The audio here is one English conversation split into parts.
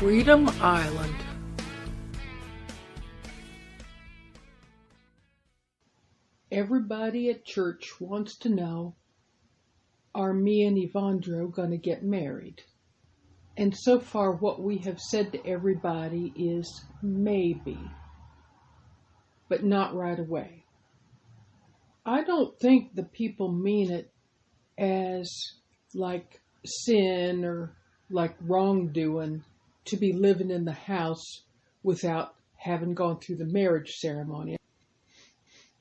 Freedom Island. Everybody at church wants to know, are me and Evandro going to get married? And so far what we have said to everybody is maybe, but not right away. I don't think the people mean it as like sin or like wrongdoing to be living in the house without having gone through the marriage ceremony.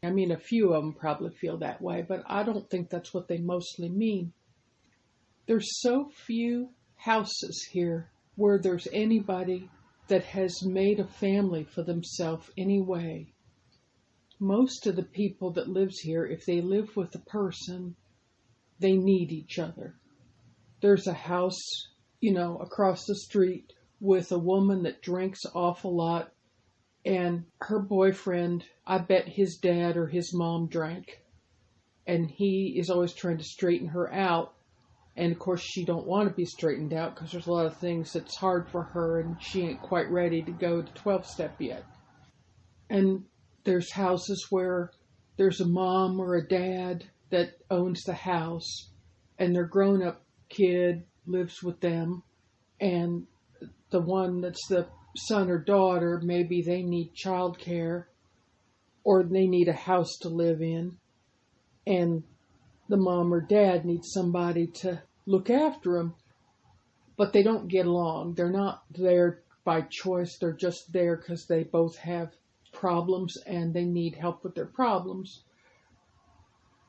I mean, a few of them probably feel that way, but I don't think that's what they mostly mean. There's so few houses here where there's anybody that has made a family for themselves anyway. Most of the people that lives here, if they live with a person, they need each other. There's a house, across the street with a woman that drinks awful lot, and her boyfriend, I bet his dad or his mom drank, and he is always trying to straighten her out. And of course she don't want to be straightened out because there's a lot of things that's hard for her and she ain't quite ready to go to 12-step yet. And there's houses where there's a mom or a dad that owns the house and their grown-up kid lives with them, and the one that's the son or daughter, maybe they need childcare or they need a house to live in, and the mom or dad needs somebody to look after them, but they don't get along. They're not there by choice. They're just there because they both have problems and they need help with their problems,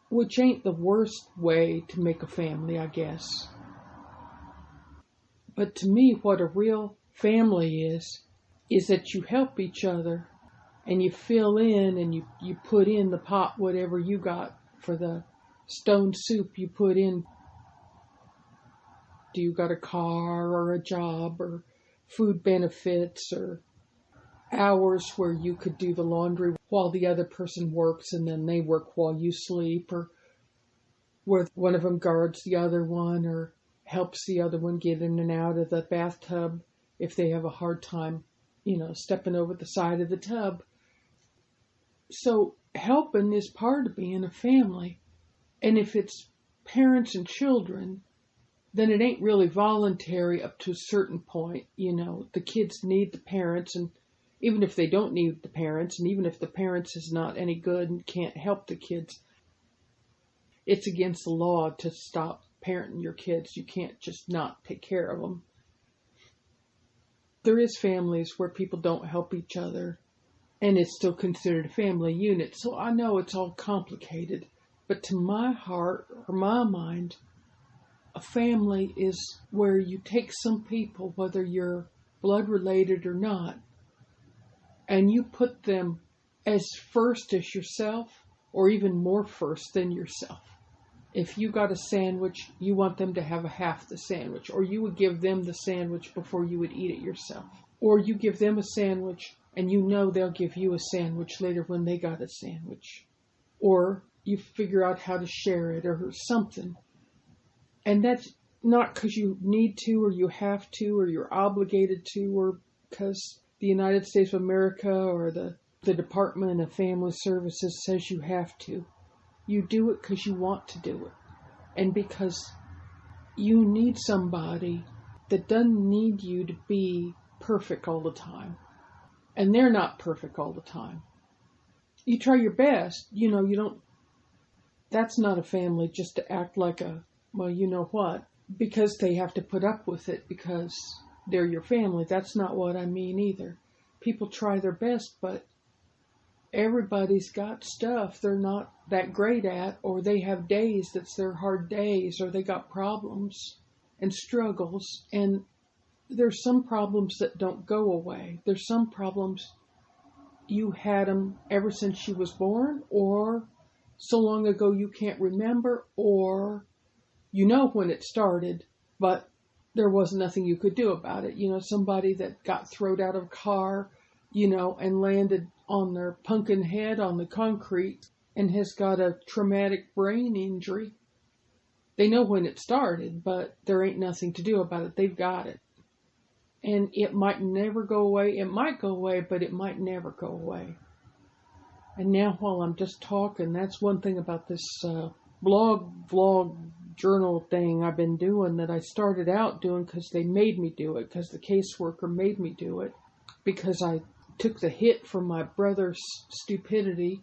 which ain't the worst way to make a family, I guess. But to me, what a real family is that you help each other and you fill in and you put in the pot whatever you got. For the stone soup, you put in, do you got a car or a job or food benefits or hours where you could do the laundry while the other person works and then they work while you sleep, or where one of them guards the other one or helps the other one get in and out of the bathtub if they have a hard time, stepping over the side of the tub. So helping is part of being a family. And if it's parents and children, then it ain't really voluntary up to a certain point. The kids need the parents, and even if they don't need the parents, and even if the parents is not any good and can't help the kids, it's against the law to stop parenting your kids. You can't just not take care of them. There is families where people don't help each other, and it's still considered a family unit. So I know it's all complicated, but to my heart or my mind, a family is where you take some people, whether you're blood related or not, and you put them as first as yourself, or even more first than yourself. If you got a sandwich, you want them to have a half the sandwich, or you would give them the sandwich before you would eat it yourself. Or you give them a sandwich and they'll give you a sandwich later when they got a sandwich. Or you figure out how to share it or something. And that's not because you need to or you have to or you're obligated to or because the United States of America or the Department of Family Services says you have to. You do it because you want to do it. And because you need somebody that doesn't need you to be perfect all the time. And they're not perfect all the time. You try your best. That's not a family just to act like because they have to put up with it because they're your family. That's not what I mean either. People try their best, but everybody's got stuff they're not that great at, or they have days that's their hard days, or they got problems and struggles. And there's some problems that don't go away. There's some problems you had them ever since you was born, or so long ago you can't remember, or when it started, but there was nothing you could do about it. Somebody that got thrown out of a car, and landed on their pumpkin head on the concrete and has got a traumatic brain injury. They know when it started, but there ain't nothing to do about it. They've got it. And it might never go away. It might go away, but it might never go away. And now while I'm just talking, that's one thing about this vlog, journal thing I've been doing that I started out doing because they made me do it, because the caseworker made me do it, because I took the hit from my brother's stupidity,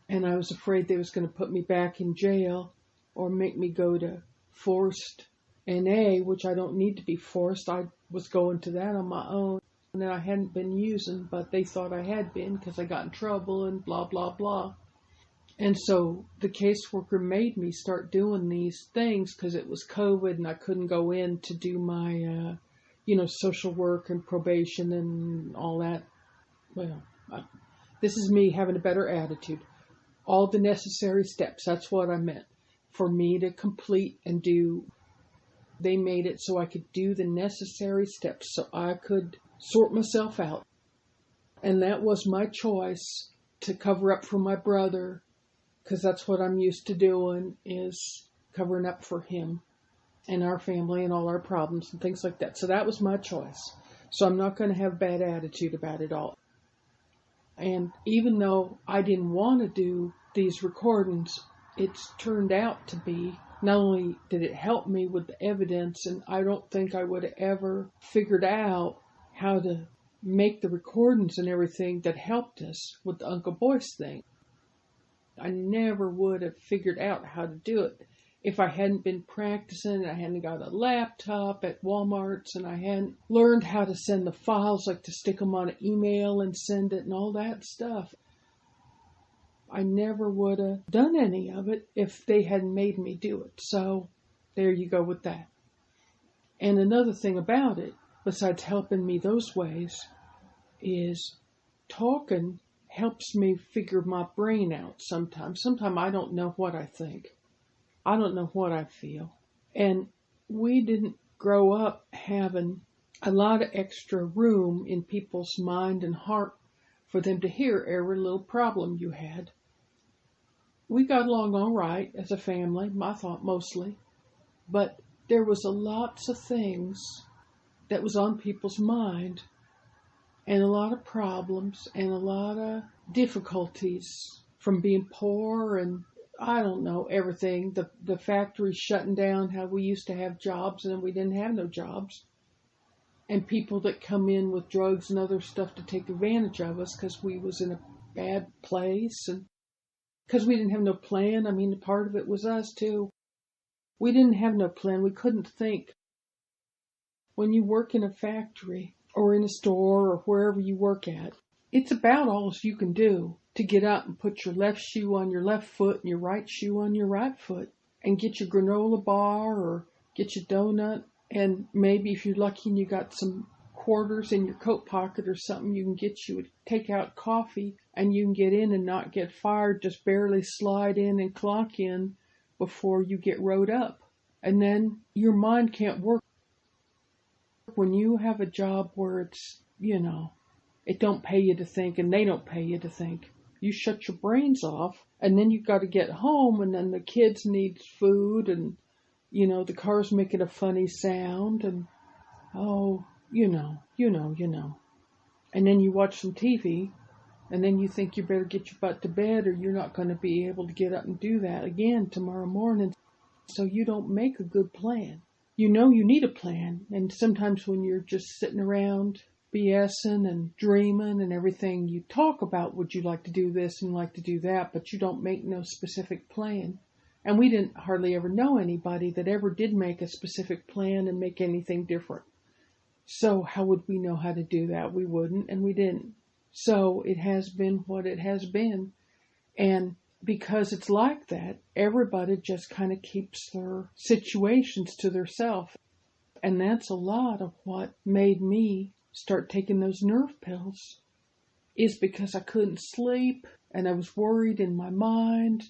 and I was afraid they was going to put me back in jail or make me go to forced NA, which I don't need to be forced. I was going to that on my own, and I hadn't been using, but they thought I had been because I got in trouble and blah, blah, blah. And so the caseworker made me start doing these things because it was COVID and I couldn't go in to do my, social work and probation and all that. Well, this is me having a better attitude. All the necessary steps, that's what I meant. For me to complete and do, they made it so I could do the necessary steps so I could sort myself out. And that was my choice, to cover up for my brother, because that's what I'm used to doing, is covering up for him and our family and all our problems and things like that. So that was my choice. So I'm not going to have a bad attitude about it all. And even though I didn't want to do these recordings, it's turned out to be, not only did it help me with the evidence, and I don't think I would have ever figured out how to make the recordings and everything that helped us with the Uncle Boyce thing. I never would have figured out how to do it if I hadn't been practicing, I hadn't got a laptop at Walmart's, and I hadn't learned how to send the files, like to stick them on an email and send it and all that stuff. I never would have done any of it if they hadn't made me do it. So there you go with that. And another thing about it, besides helping me those ways, is talking helps me figure my brain out sometimes. Sometimes I don't know what I think. I don't know what I feel. And we didn't grow up having a lot of extra room in people's mind and heart for them to hear every little problem you had. We got along all right as a family, I thought mostly, but there was lots of things that was on people's mind, and a lot of problems and a lot of difficulties from being poor and I don't know, everything. The factory shutting down, how we used to have jobs and then we didn't have no jobs. And people that come in with drugs and other stuff to take advantage of us because we was in a bad place and because we didn't have no plan. I mean, part of it was us too. We didn't have no plan. We couldn't think. When you work in a factory or in a store or wherever you work at, it's about all you can do to get up and put your left shoe on your left foot and your right shoe on your right foot and get your granola bar or get your donut. And maybe if you're lucky and you got some quarters in your coat pocket or something, you can get you a takeout coffee and you can get in and not get fired, just barely slide in and clock in before you get rode up. And then your mind can't work. When you have a job where it's, it don't pay you to think and they don't pay you to think, you shut your brains off and then you got to get home and then the kids need food and, the car's making a funny sound and, And then you watch some TV and then you think you better get your butt to bed or you're not going to be able to get up and do that again tomorrow morning. So you don't make a good plan. You need a plan. And sometimes when you're just sitting around BSing and dreaming and everything, you talk about would you like to do this and like to do that, but you don't make no specific plan. And we didn't hardly ever know anybody that ever did make a specific plan and make anything different. So how would we know how to do that? We wouldn't, and we didn't. So it has been what it has been. And because it's like that, everybody just kind of keeps their situations to themselves. And that's a lot of what made me start taking those nerve pills, is because I couldn't sleep and I was worried in my mind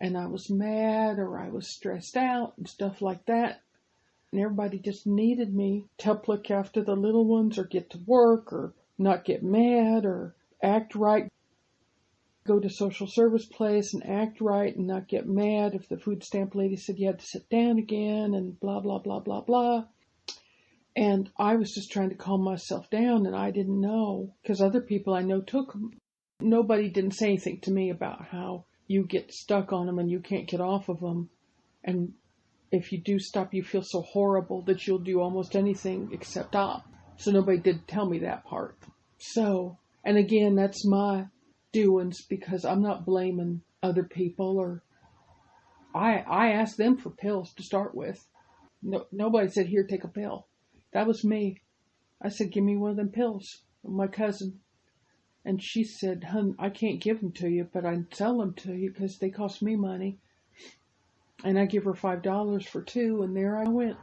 and I was mad or I was stressed out and stuff like that. And everybody just needed me to help look after the little ones or get to work or not get mad or act right. Go to social service place and act right and not get mad if the food stamp lady said you had to sit down again and blah, blah, blah, blah, blah. And I was just trying to calm myself down, and I didn't know, because other people I know took them. Nobody didn't say anything to me about how you get stuck on them and you can't get off of them. And if you do stop, you feel so horrible that you'll do almost anything except stop. So nobody did tell me that part. So, and again, that's my doings, because I'm not blaming other people, or I asked them for pills to start with. No, nobody said, here, take a pill. That was me. I said, give me one of them pills. My cousin. And she said, hun, I can't give them to you, but I'd sell them to you because they cost me money. And I give her $5 for 2, and there I went.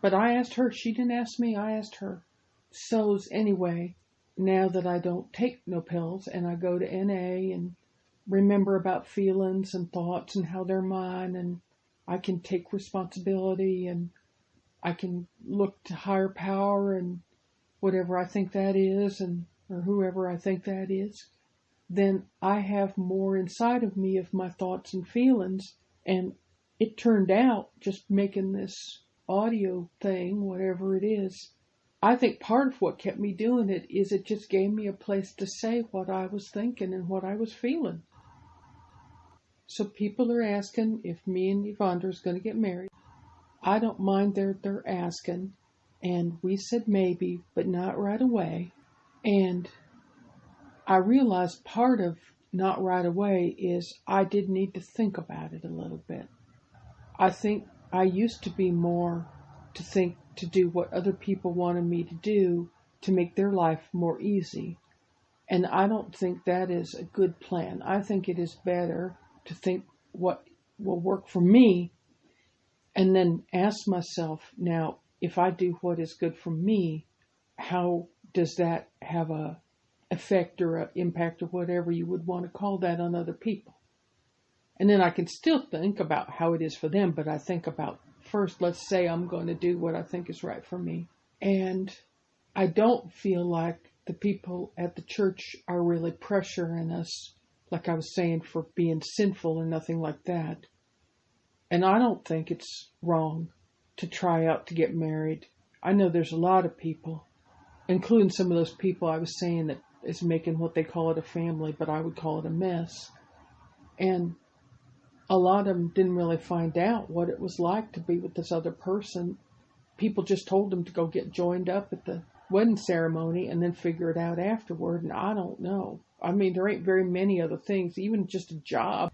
But I asked her. She didn't ask me. I asked her. So anyway, now that I don't take no pills and I go to NA and remember about feelings and thoughts and how they're mine, and I can take responsibility, and I can look to higher power and whatever I think that is, and or whoever I think that is, then I have more inside of me of my thoughts and feelings. And it turned out, just making this audio thing, whatever it is, I think part of what kept me doing it is it just gave me a place to say what I was thinking and what I was feeling. So people are asking if me and Yvonne is going to get married. I don't mind they're asking, and we said maybe, but not right away. And I realized part of not right away is I did need to think about it a little bit. I think I used to be more to do what other people wanted me to do to make their life more easy. And I don't think that is a good plan. I think it is better to think what will work for me, and then ask myself, now, if I do what is good for me, how does that have a effect or an impact or whatever you would want to call that on other people? And then I can still think about how it is for them, but I think about, first, let's say I'm going to do what I think is right for me. And I don't feel like the people at the church are really pressuring us, like I was saying, for being sinful or nothing like that. And I don't think it's wrong to try out to get married. I know there's a lot of people, including some of those people I was saying that is making what they call it a family, but I would call it a mess. And a lot of them didn't really find out what it was like to be with this other person. People just told them to go get joined up at the wedding ceremony and then figure it out afterward. And I don't know. I mean, there ain't very many other things, even just a job.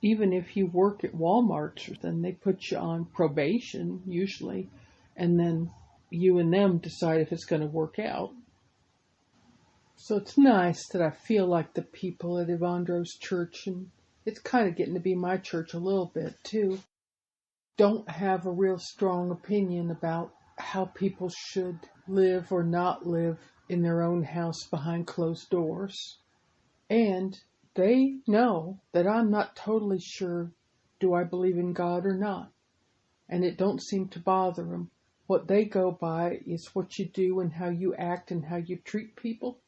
Even if you work at Walmart, then they put you on probation, usually, and then you and them decide if it's going to work out. So it's nice that I feel like the people at Evandro's church, and it's kind of getting to be my church a little bit too, don't have a real strong opinion about how people should live or not live in their own house behind closed doors. And they know that I'm not totally sure, do I believe in God or not? And it don't seem to bother them. What they go by is what you do and how you act and how you treat people.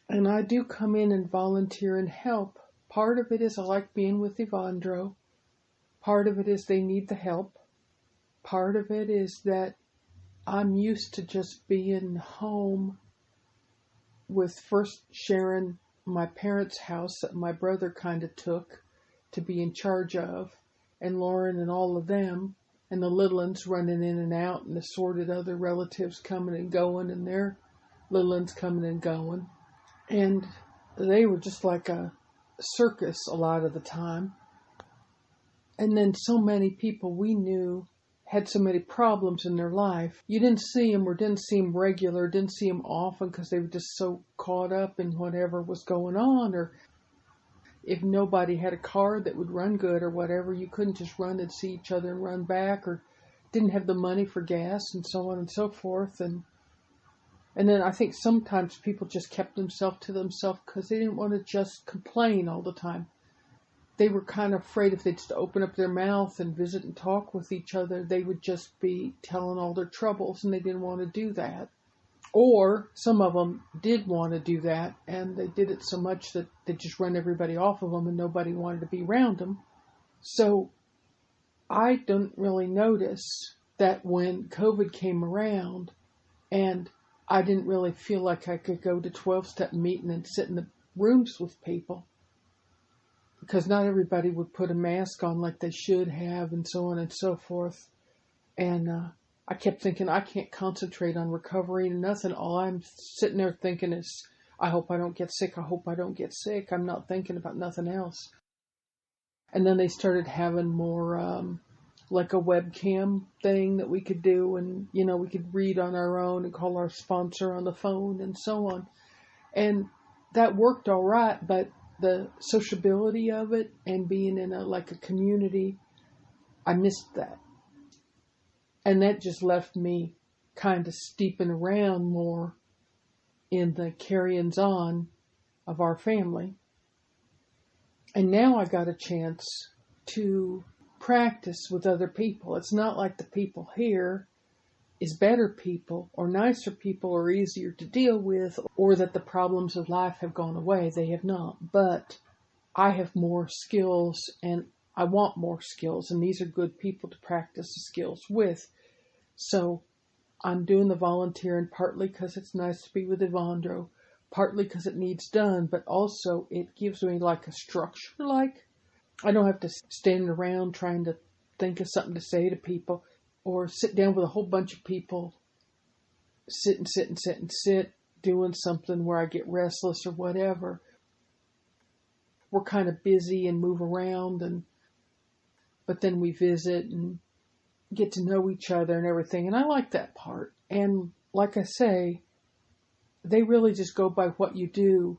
And I do come in and volunteer and help. Part of it is I like being with Evandro. Part of it is they need the help. Part of it is that I'm used to just being home with first sharing my parents' house that my brother kind of took to be in charge of, and Lauren and all of them, and the little ones running in and out, and assorted other relatives coming and going, and their little ones coming and going. And they were just like a circus a lot of the time. And then so many people we knew had so many problems in their life. You didn't see them or didn't see them regular, didn't see them often because they were just so caught up in whatever was going on. Or if nobody had a car that would run good or whatever, you couldn't just run and see each other and run back, or didn't have the money for gas and so on and so forth. And then I think sometimes people just kept themselves to themselves because they didn't want to just complain all the time. They were kind of afraid if they just open up their mouth and visit and talk with each other, they would just be telling all their troubles, and they didn't want to do that. Or some of them did want to do that, and they did it so much that they just run everybody off of them and nobody wanted to be around them. So I don't really notice that when COVID came around and I didn't really feel like I could go to 12-step meeting and sit in the rooms with people, because not everybody would put a mask on like they should have, and so on and so forth. And I kept thinking, I can't concentrate on recovery and nothing. All I'm sitting there thinking is, I hope I don't get sick. I hope I don't get sick. I'm not thinking about nothing else. And then they started having more like a webcam thing that we could do, and we could read on our own and call our sponsor on the phone and so on. And that worked all right, but the sociability of it and being in a community, I missed that. And that just left me kind of steeping around more in the carryings on of our family. And now I got a chance to practice with other people. It's not like the people here is better people or nicer people or easier to deal with, or that the problems of life have gone away. They have not. But I have more skills and I want more skills, and these are good people to practice the skills with. So I'm doing the volunteering partly because it's nice to be with Evandro, partly because it needs done, but also it gives me like a structure. I don't have to stand around trying to think of something to say to people, or sit down with a whole bunch of people, sit, doing something where I get restless or whatever. We're kind of busy and move around, but then we visit and get to know each other and everything. And I like that part. And like I say, they really just go by what you do,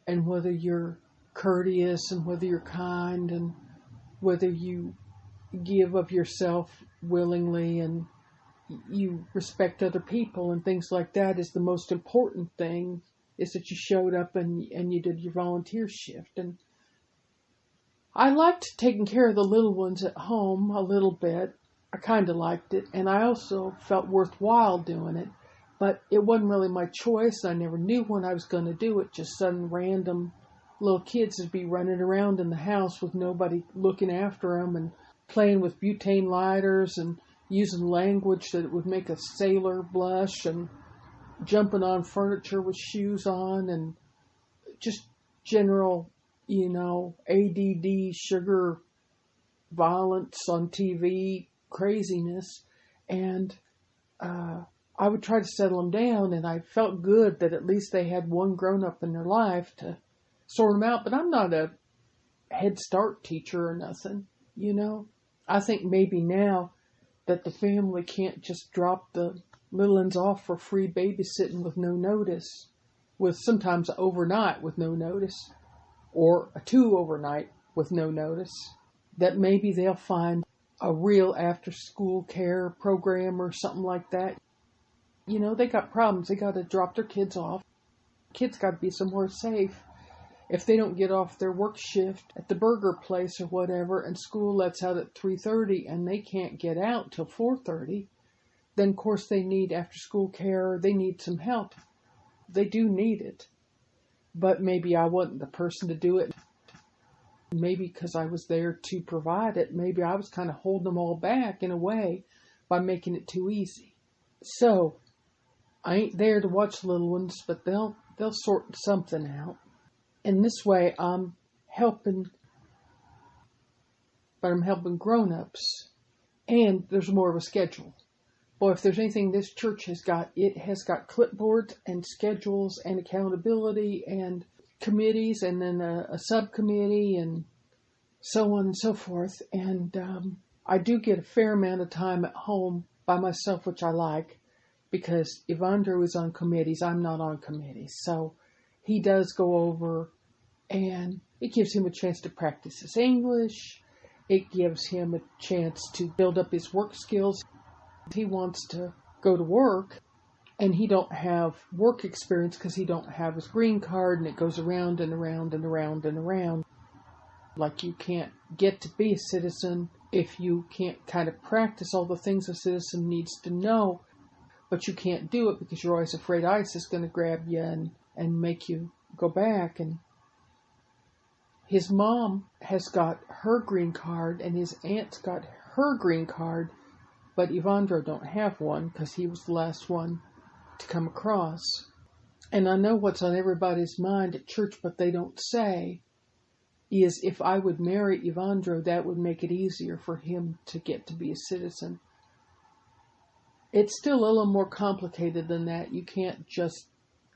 and whether you're courteous and whether you're kind and whether you give of yourself willingly and you respect other people and things like that is the most important thing, is that you showed up and you did your volunteer shift. And I liked taking care of the little ones at home a little bit. I kind of liked it, and I also felt worthwhile doing it, but it wasn't really my choice. I never knew when I was going to do it. Just sudden random little kids would be running around in the house with nobody looking after them and playing with butane lighters and using language that would make a sailor blush and jumping on furniture with shoes on and just general, ADD, sugar, violence on TV, craziness. And I would try to settle them down, and I felt good that at least they had one grown-up in their life to sort them out. But I'm not a Head Start teacher or nothing, I think maybe now that the family can't just drop the little ones off for free babysitting with no notice, with sometimes overnight with no notice, or a 2 overnight with no notice, that maybe they'll find a real after-school care program or something like that. They got problems. They got to drop their kids off. Kids got to be somewhere safe. If they don't get off their work shift at the burger place or whatever, and school lets out at 3:30 and they can't get out till 4:30, then of course they need after-school care. They need some help. They do need it. But maybe I wasn't the person to do it. Maybe because I was there to provide it, maybe I was kind of holding them all back in a way by making it too easy. So I ain't there to watch the little ones, but they'll sort something out. And this way I'm helping grown-ups, and there's more of a schedule. Boy, if there's anything this church has got, it has got clipboards and schedules and accountability and committees, and then a subcommittee and so on and so forth. And I do get a fair amount of time at home by myself, which I like, because Evandro is on committees. I'm not on committees. So he does go over, and it gives him a chance to practice his English. It gives him a chance to build up his work skills. He wants to go to work, and he don't have work experience because he don't have his green card, and it goes around and around and around and around. Like, you can't get to be a citizen if you can't kind of practice all the things a citizen needs to know, but you can't do it because you're always afraid ICE is going to grab you and make you go back. And his mom has got her green card, and his aunt's got her green card, but Evandro don't have one because he was the last one to come across. And I know what's on everybody's mind at church, but they don't say, is if I would marry Evandro, that would make it easier for him to get to be a citizen. It's still a little more complicated than that. You can't just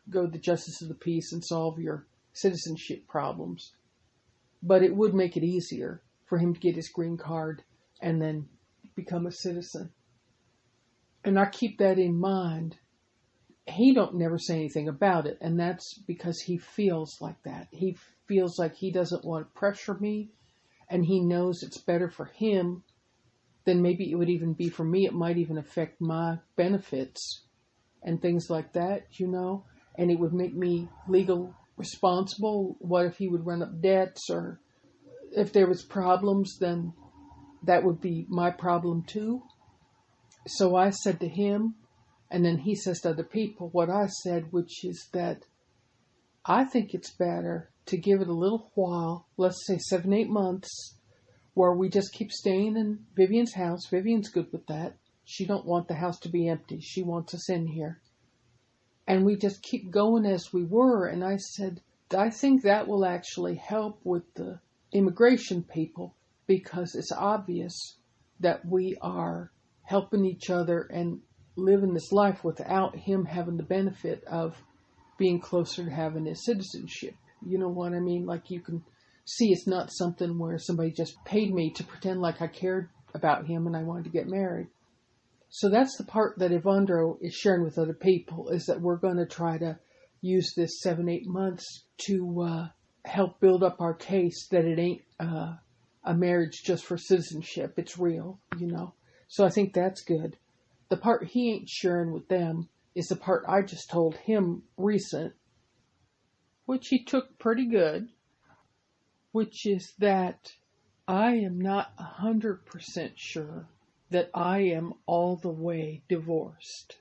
go to the justice of the peace and solve your citizenship problems. But it would make it easier for him to get his green card and then become a citizen. And I keep that in mind. He don't never say anything about it, and that's because he feels like that. He feels like he doesn't want to pressure me, and he knows it's better for him than maybe it would even be for me. It might even affect my benefits and things like that, and it would make me legal responsible. What if he would run up debts, or if there was problems, then that would be my problem too. So I said to him, and then he says to other people what I said, which is that I think it's better to give it a little while, let's say 7-8 months, where we just keep staying in Vivian's house. Vivian's good with that. She don't want the house to be empty. She wants us in here. And we just keep going as we were. And I said, I think that will actually help with the immigration people, because it's obvious that we are helping each other and living this life without him having the benefit of being closer to having his citizenship. You know what I mean? Like, you can see it's not something where somebody just paid me to pretend like I cared about him and I wanted to get married. So that's the part that Evandro is sharing with other people, is that we're going to try to use this 7-8 months to help build up our case that it ain't a marriage just for citizenship. It's real, So I think that's good. The part he ain't sharing with them is the part I just told him recent, which he took pretty good, which is that I am not 100% sure that I am all the way divorced.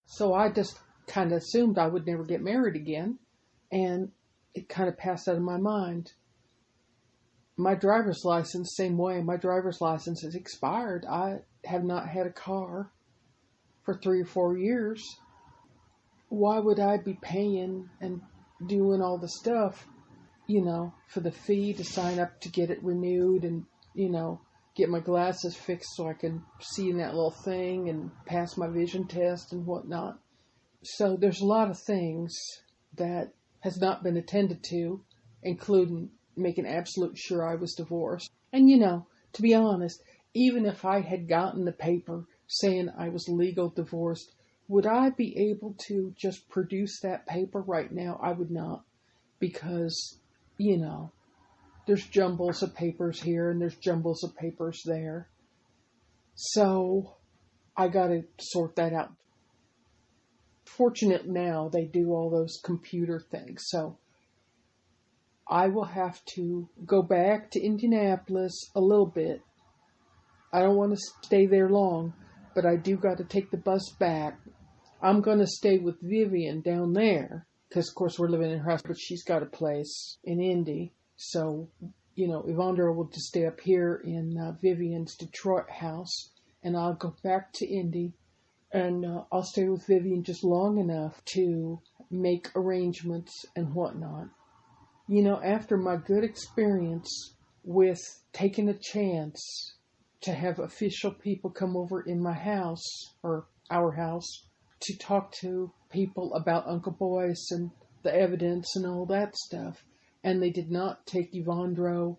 So I just kind of assumed I would never get married again, and it kind of passed out of my mind. My driver's license, same way. My driver's license is expired. I have not had a car for 3 or 4 years. Why would I be paying and doing all the stuff, for the fee to sign up to get it renewed and, get my glasses fixed so I can see in that little thing and pass my vision test and whatnot. So there's a lot of things that has not been attended to, including making absolute sure I was divorced. And, to be honest, even if I had gotten the paper saying I was legal divorced, would I be able to just produce that paper right now? I would not, because, there's jumbles of papers here and there's jumbles of papers there. So I got to sort that out. Fortunate now they do all those computer things. So I will have to go back to Indianapolis a little bit. I don't want to stay there long, but I do got to take the bus back. I'm going to stay with Vivian down there, because, of course, we're living in her house, but she's got a place in Indy. So, Evandro will just stay up here in Vivian's Detroit house, and I'll go back to Indy, and I'll stay with Vivian just long enough to make arrangements and whatnot. After my good experience with taking a chance to have official people come over in my house, or our house, to talk to people about Uncle Boyce and the evidence and all that stuff. And they did not take Evandro,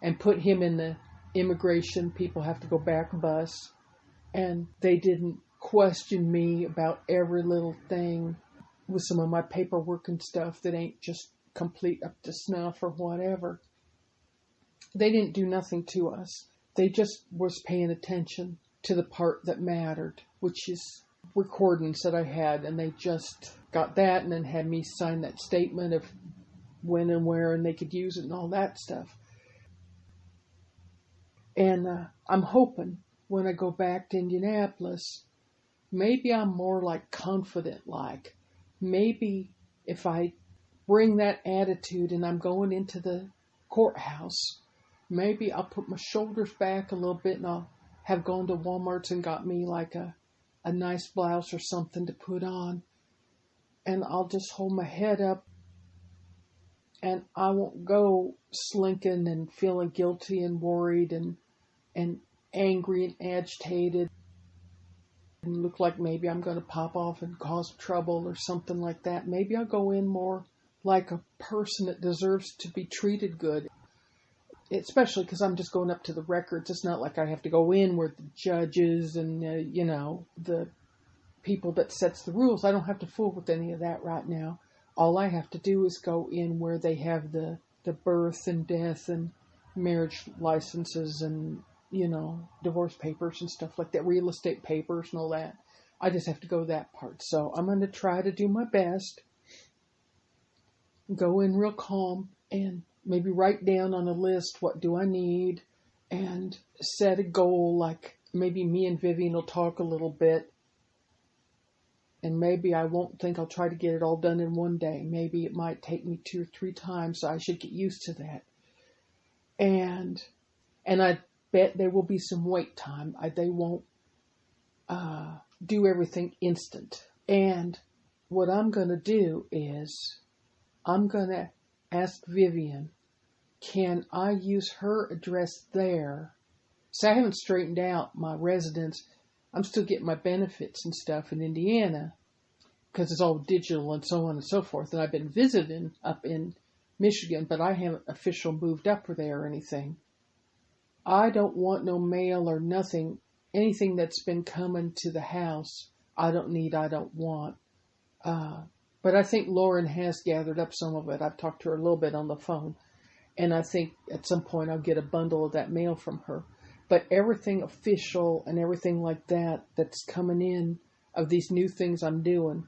and put him in the immigration people have to go back bus. And they didn't question me about every little thing with some of my paperwork and stuff that ain't just complete up to snuff or whatever. They didn't do nothing to us. They just was paying attention to the part that mattered, which is recordings that I had, and they just got that and then had me sign that statement of when and where and they could use it and all that stuff. And I'm hoping when I go back to Indianapolis, maybe I'm more like confident, like maybe if I bring that attitude and I'm going into the courthouse, maybe I'll put my shoulders back a little bit and I'll have gone to Walmart's and got me like a nice blouse or something to put on. And I'll just hold my head up, and I won't go slinking and feeling guilty and worried and angry and agitated and look like maybe I'm going to pop off and cause trouble or something like that. Maybe I'll go in more like a person that deserves to be treated good, especially because I'm just going up to the records. It's not like I have to go in where the judges and, the people that sets the rules. I don't have to fool with any of that right now. All I have to do is go in where they have the birth and death and marriage licenses and, divorce papers and stuff like that, real estate papers and all that. I just have to go that part. So I'm going to try to do my best, go in real calm, and maybe write down on a list what do I need, and set a goal, like maybe me and Vivian will talk a little bit. And maybe I won't think I'll try to get it all done in one day. Maybe it might take me 2 or 3 times, so I should get used to that. And I bet there will be some wait time. They won't do everything instant. And what I'm going to do is I'm going to ask Vivian, can I use her address there? So I haven't straightened out my residence. I'm still getting my benefits and stuff in Indiana because it's all digital and so on and so forth. And I've been visiting up in Michigan, but I haven't officially moved up there or anything. I don't want no mail or nothing, anything that's been coming to the house. I don't need, I don't want. But I think Lauren has gathered up some of it. I've talked to her a little bit on the phone. And I think at some point I'll get a bundle of that mail from her. But everything official and everything like that that's coming in of these new things I'm doing,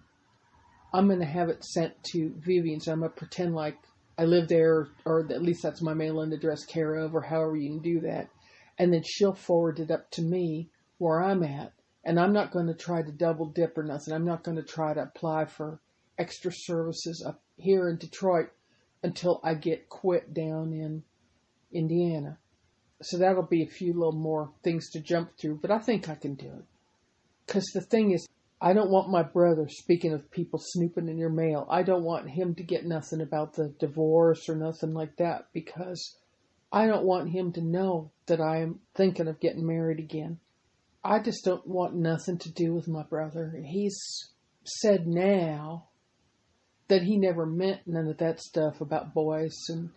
I'm going to have it sent to Vivian. So I'm going to pretend like I live there, or at least that's my mailing address, care of, or however you can do that. And then she'll forward it up to me where I'm at. And I'm not going to try to double dip or nothing. I'm not going to try to apply for extra services up here in Detroit until I get quit down in Indiana. So that'll be a few little more things to jump through, but I think I can do it. Because the thing is, I don't want my brother, speaking of people snooping in your mail, I don't want him to get nothing about the divorce or nothing like that, because I don't want him to know that I am thinking of getting married again. I just don't want nothing to do with my brother. He's said now that he never meant none of that stuff about boys, and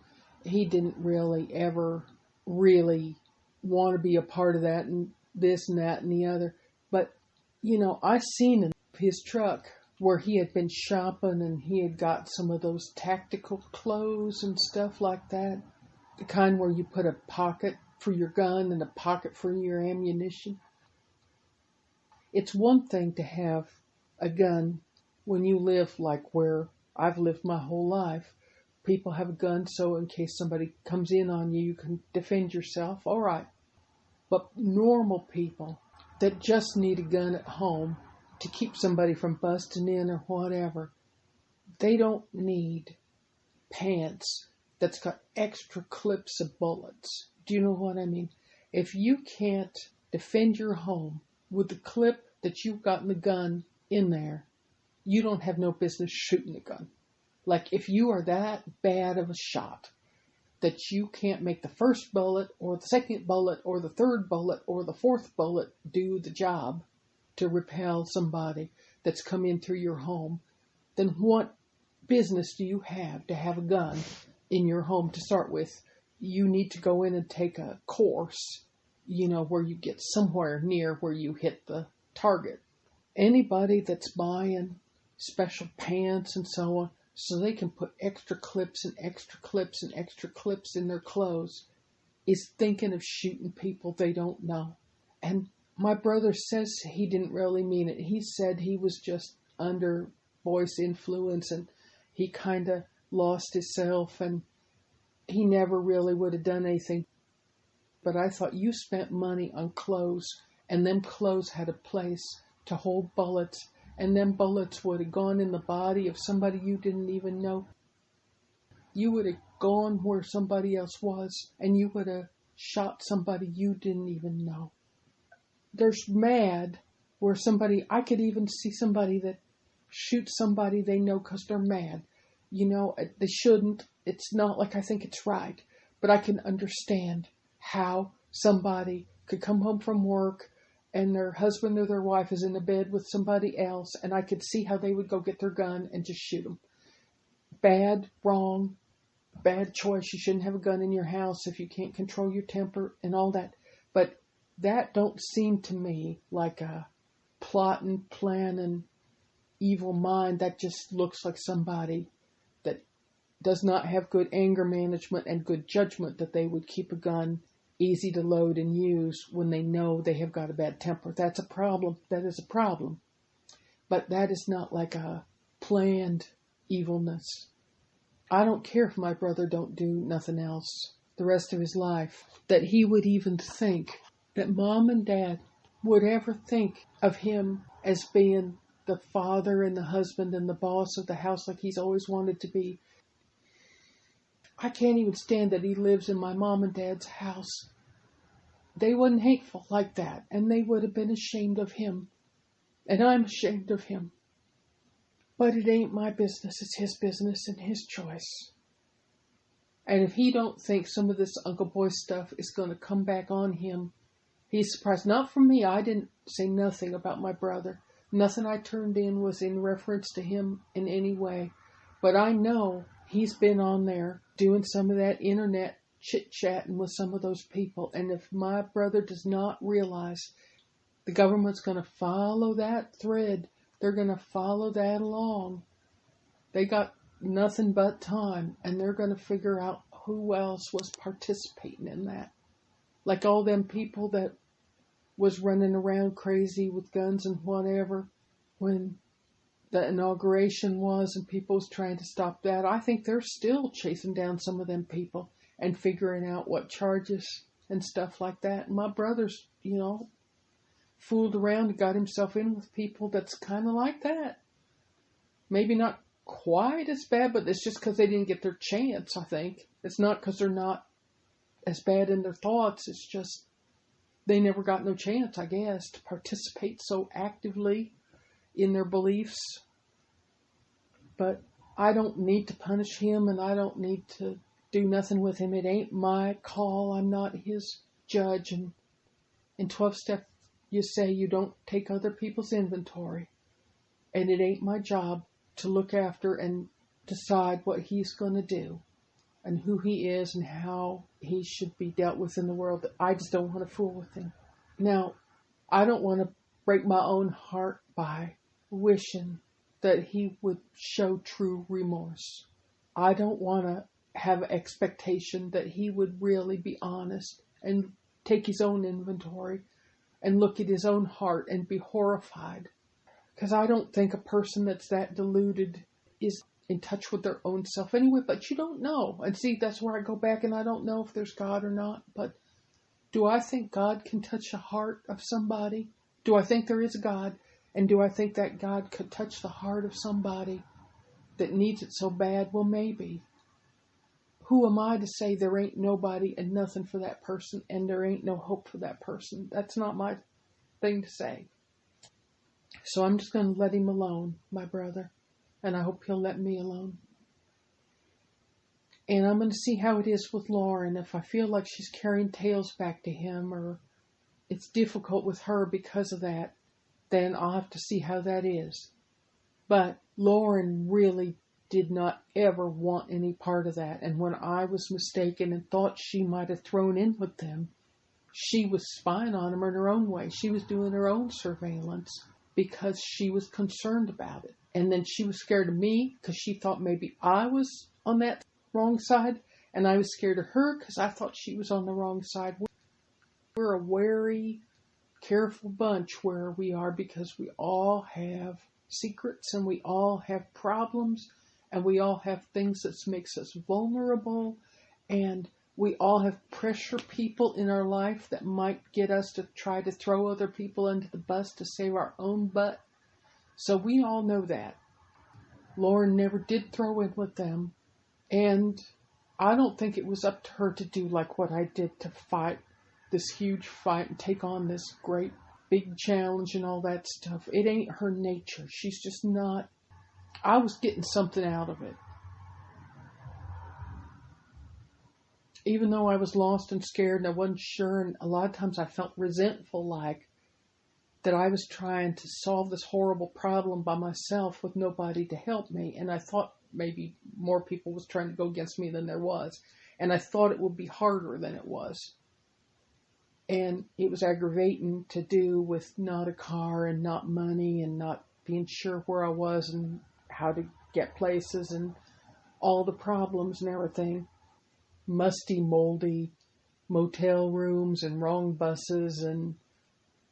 he didn't really ever really want to be a part of that and this and that and the other. But, I seen in his truck where he had been shopping and he had got some of those tactical clothes and stuff like that. The kind where you put a pocket for your gun and a pocket for your ammunition. It's one thing to have a gun when you live like where I've lived my whole life. People have a gun, so in case somebody comes in on you, you can defend yourself. All right. But normal people that just need a gun at home to keep somebody from busting in or whatever, they don't need pants that's got extra clips of bullets. Do you know what I mean? If you can't defend your home with the clip that you've got in the gun in there, you don't have no business shooting the gun. Like, if you are that bad of a shot that you can't make the first bullet or the second bullet or the third bullet or the fourth bullet do the job to repel somebody that's come in through your home, then what business do you have to have a gun in your home to start with? You need to go in and take a course, where you get somewhere near where you hit the target. Anybody that's buying special pants and so on, so they can put extra clips and extra clips and extra clips in their clothes, is thinking of shooting people they don't know. And my brother says he didn't really mean it. He said he was just under boys' influence and he kind of lost himself and he never really would have done anything. But I thought, you spent money on clothes, and them clothes had a place to hold bullets. And them bullets would have gone in the body of somebody you didn't even know. You would have gone where somebody else was, and you would have shot somebody you didn't even know. there's mad where I could even see somebody that shoots somebody they know because they're mad. They shouldn't. It's not like I think it's right. But I can understand how somebody could come home from work and their husband or their wife is in the bed with somebody else, and I could see how they would go get their gun and just shoot them. Bad, wrong, bad choice. You shouldn't have a gun in your house if you can't control your temper and all that. But that don't seem to me like a plotting, planning, evil mind. That just looks like somebody that does not have good anger management and good judgment, that they would keep a gun easy to load and use when they know they have got a bad temper. That's a problem. That is a problem. But that is not like a planned evilness. I don't care if my brother don't do nothing else the rest of his life, that he would even think, that Mom and Dad would ever think of him as being the father and the husband and the boss of the house like he's always wanted to be. I can't even stand that he lives in my mom and dad's house. They wasn't hateful like that, and they would have been ashamed of him. And I'm ashamed of him. But it ain't my business, it's his business and his choice. And if he don't think some of this Uncle Boy stuff is going to come back on him, he's surprised. Not from me. I didn't say nothing about my brother. Nothing I turned in was in reference to him in any way. But I know he's been on there doing some of that internet chit-chatting with some of those people. And if my brother does not realize the government's going to follow that thread, they're going to follow that along. They got nothing but time, and they're going to figure out who else was participating in that. Like all them people that was running around crazy with guns and whatever when the inauguration was and people was trying to stop that. I think they're still chasing down some of them people and figuring out what charges and stuff like that. And my brother's, fooled around and got himself in with people that's kind of like that. Maybe not quite as bad, but it's just because they didn't get their chance, I think. It's not because they're not as bad in their thoughts. It's just they never got no chance, I guess, to participate so actively in their beliefs. But I don't need to punish him, and I don't need to do nothing with him. It ain't my call. I'm not his judge. And in 12-step, you say you don't take other people's inventory. And it ain't my job to look after and decide what he's going to do and who he is and how he should be dealt with in the world. I just don't want to fool with him. Now, I don't want to break my own heart by wishing that he would show true remorse. I don't want to have expectation that he would really be honest and take his own inventory and look at his own heart and be horrified. Because I don't think a person that's that deluded is in touch with their own self anyway, but you don't know. And see, that's where I go back, and I don't know if there's God or not, but do I think God can touch the heart of somebody? Do I think there is a God? And do I think that God could touch the heart of somebody that needs it so bad? Well, maybe. Who am I to say there ain't nobody and nothing for that person and there ain't no hope for that person? That's not my thing to say. So I'm just going to let him alone, my brother. And I hope he'll let me alone. And I'm going to see how it is with Lauren. If I feel like she's carrying tales back to him or it's difficult with her because of that, then I'll have to see how that is. But Lauren really did not ever want any part of that. And when I was mistaken and thought she might have thrown in with them, she was spying on them in her own way. She was doing her own surveillance because she was concerned about it. And then she was scared of me because she thought maybe I was on that wrong side. And I was scared of her because I thought she was on the wrong side. We're a wary, careful bunch where we are because we all have secrets and we all have problems and we all have things that makes us vulnerable and we all have pressure people in our life that might get us to try to throw other people under the bus to save our own butt. So we all know that. Lauren never did throw in with them. And I don't think it was up to her to do like what I did to fight this huge fight and take on this great big challenge and all that stuff. It ain't her nature. She's just not. I was getting something out of it. Even though I was lost and scared and I wasn't sure, and a lot of times I felt resentful, like that I was trying to solve this horrible problem by myself with nobody to help me. And I thought maybe more people was trying to go against me than there was. And I thought it would be harder than it was. And it was aggravating to do with not a car and not money and not being sure where I was and how to get places and all the problems and everything. Musty, moldy motel rooms and wrong buses and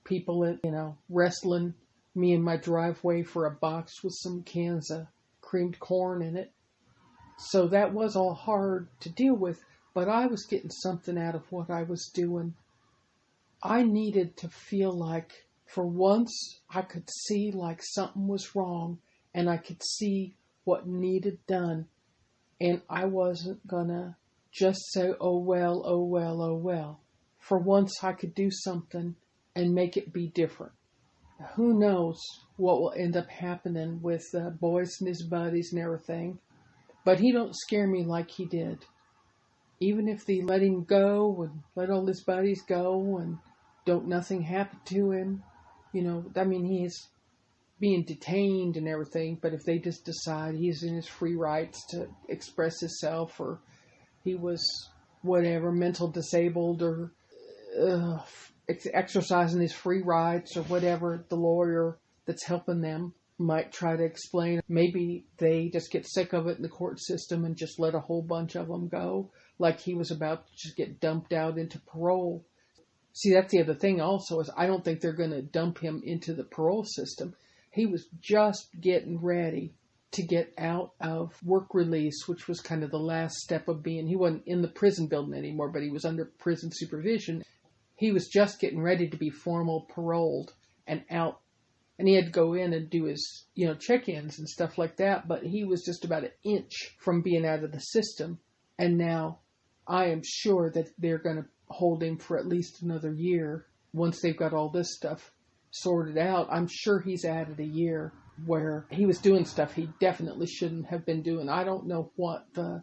people, wrestling me in my driveway for a box with some cans of creamed corn in it. So that was all hard to deal with, but I was getting something out of what I was doing. I needed to feel like, for once, I could see like something was wrong and I could see what needed done. And I wasn't gonna just say, oh well, oh well, oh well. For once I could do something and make it be different. Who knows what will end up happening with Boyce and his buddies and everything. But he don't scare me like he did. Even if they let him go and let all his buddies go and don't nothing happen to him, he's being detained and everything, but if they just decide he's in his free rights to express himself, or he was whatever, mental disabled, or exercising his free rights, or whatever the lawyer that's helping them might try to explain. Maybe they just get sick of it in the court system and just let a whole bunch of them go, like he was about to just get dumped out into parole. See, that's the other thing also, is I don't think they're going to dump him into the parole system. He was just getting ready to get out of work release, which was kind of the last step of he wasn't in the prison building anymore, but he was under prison supervision. He was just getting ready to be formal paroled and out. And he had to go in and do his, check-ins and stuff like that. But he was just about an inch from being out of the system. And now I am sure that they're going to hold him for at least another year. Once they've got all this stuff sorted out, I'm sure he's added a year where he was doing stuff he definitely shouldn't have been doing. I don't know what the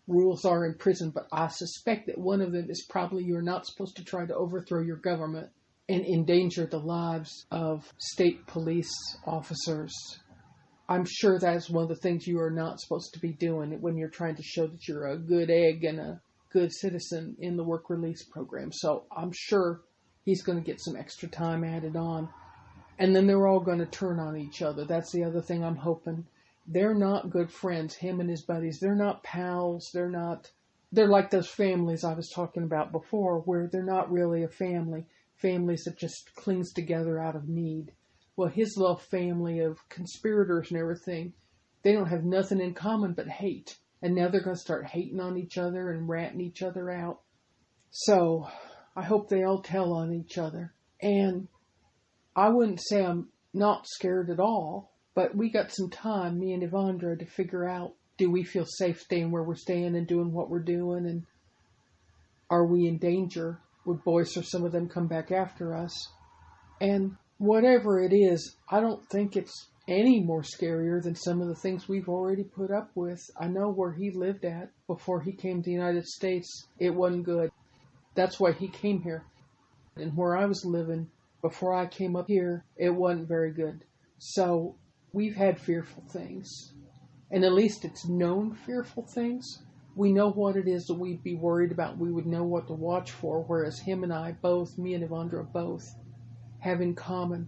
rules are in prison, but I suspect that one of them is probably you're not supposed to try to overthrow your government and endanger the lives of state police officers. I'm sure that's one of the things you are not supposed to be doing when you're trying to show that you're a good egg and a good citizen in the work release program. So I'm sure he's going to get some extra time added on. And then they're all going to turn on each other. That's the other thing I'm hoping. They're not good friends, him and his buddies. They're not pals. They're like those families I was talking about before, where they're not really a family. Families that just clings together out of need. Well, his little family of conspirators and everything, they don't have nothing in common but hate. And now they're going to start hating on each other and ratting each other out. So I hope they all tell on each other. And I wouldn't say I'm not scared at all, but we got some time, me and Evandra, to figure out, do we feel safe staying where we're staying and doing what we're doing? And are we in danger? Would Boyce or some of them come back after us? And whatever it is, I don't think it's any more scarier than some of the things we've already put up with. I know where he lived at before he came to the United States, it wasn't good. That's why he came here. And where I was living before I came up here, it wasn't very good. So we've had fearful things. And at least it's known fearful things. We know what it is that we'd be worried about. We would know what to watch for. Whereas him and I both, me and Evandra both, have in common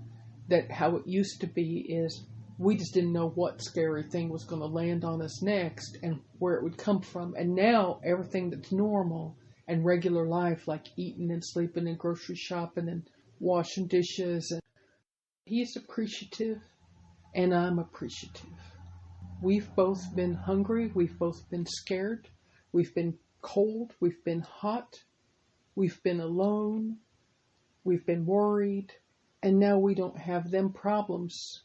that how it used to be is we just didn't know what scary thing was going to land on us next and where it would come from. And now everything that's normal and regular life, like eating and sleeping and grocery shopping and washing dishes, and he's appreciative and I'm appreciative. We've both been hungry, we've both been scared, we've been cold, we've been hot, we've been alone, we've been worried, and now we don't have them problems.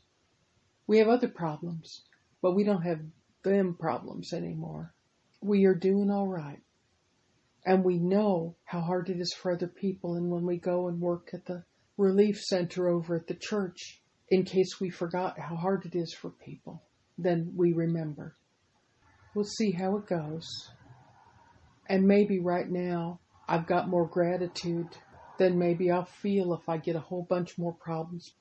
We have other problems, but we don't have them problems anymore. We are doing all right. And we know how hard it is for other people, and when we go and work at the relief center over at the church in case we forgot how hard it is for people. Then we remember. We'll see how it goes. And maybe right now I've got more gratitude than maybe I'll feel if I get a whole bunch more problems.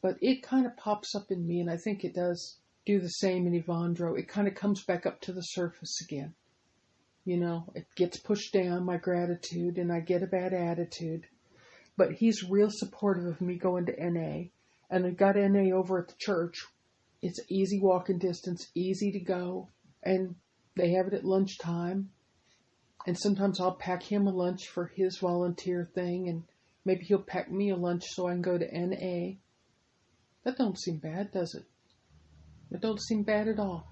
But it kind of pops up in me, and I think it does do the same in Evandro. It kind of comes back up to the surface again. You know, it gets pushed down, my gratitude, and I get a bad attitude. But he's real supportive of me going to NA. And I've got NA over at the church. It's easy walking distance, easy to go. And they have it at lunchtime. And sometimes I'll pack him a lunch for his volunteer thing. And maybe he'll pack me a lunch so I can go to NA. That don't seem bad, does it? It don't seem bad at all.